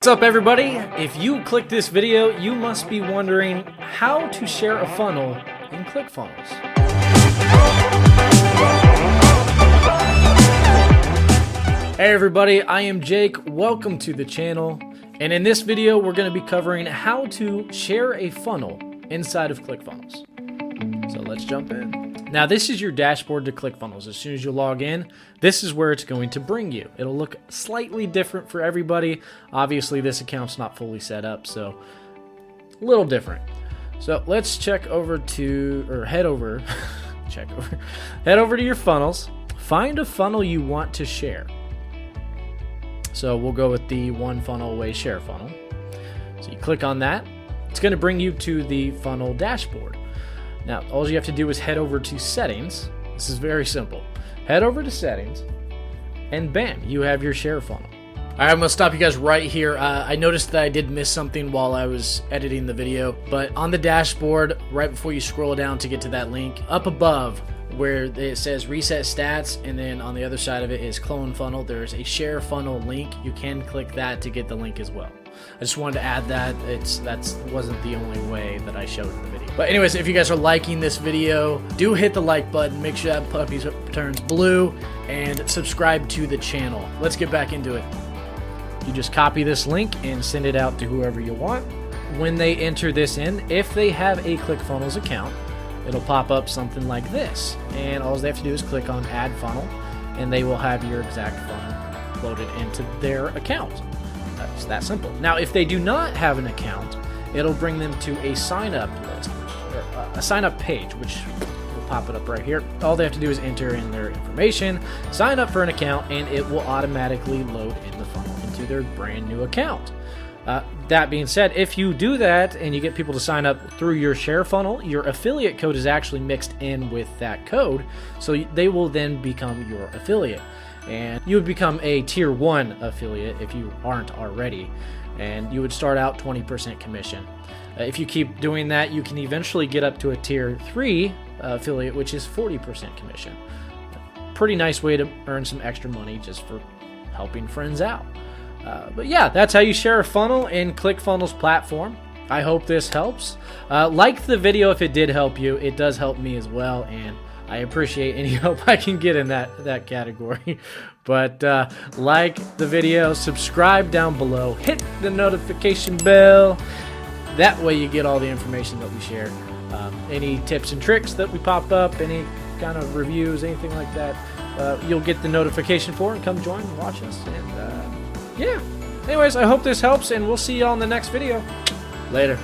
What's up, everybody? If you click this video, you must be wondering how to share a funnel in ClickFunnels. Hey everybody, I am Jake. Welcome to the channel. And in this video, we're going to be covering how to share a funnel inside of ClickFunnels. So let's jump in. Now this is your dashboard to ClickFunnels. As soon as you log in, this is where it's going to bring you. It'll look slightly different for everybody. Obviously this account's not fully set up, so a little different. So let's check over to, or head over to your funnels. Find a funnel you want to share. So we'll go with the one funnel away share funnel. So you click on that. It's going to bring you to the funnel dashboard. Now, all you have to do is head over to settings. This is very simple. Head over to settings, and bam, you have your share funnel. All right, I'm going to stop you guys right here. I noticed that I did miss something while I was editing the video, but on the dashboard, right before you scroll down to get to that link, up above where it says reset stats, and then on the other side of it is clone funnel, there's a share funnel link. You can click that to get the link as well. I just wanted to add that. That wasn't the only way that I showed in the video. But anyways, if you guys are liking this video, do hit the like button, make sure that puppy turns blue, and subscribe to the channel. Let's get back into it. You just copy this link and send it out to whoever you want. When they enter this in, if they have a ClickFunnels account, it'll pop up something like this. And all they have to do is click on add funnel, and they will have your exact funnel loaded into their account. It's that simple. Now, if they do not have an account, it'll bring them to a sign-up list, or a sign-up page, which will pop it up right here. All they have to do is enter in their information, sign up for an account, and it will automatically load in the funnel into their brand new account. That being said, if you do that and you get people to sign up through your share funnel, your affiliate code is actually mixed in with that code, so they will then become your affiliate. And you would become a tier 1 affiliate if you aren't already, and you would start out 20% commission. If you keep doing that, you can eventually get up to a tier 3 affiliate, which is 40% commission. Pretty nice way to earn some extra money just for helping friends out. But yeah, that's how you share a funnel in ClickFunnels platform. I hope this helps. Like the video if it did help you. It does help me as well, and I appreciate any help I can get in that category. But like the video, subscribe down below, hit the notification bell. That way you get all the information that we share. Any tips and tricks that we pop up, any kind of reviews, anything like that, you'll get the notification for and come join and watch us. And yeah, anyways, I hope this helps, and we'll see you all in the next video. Later.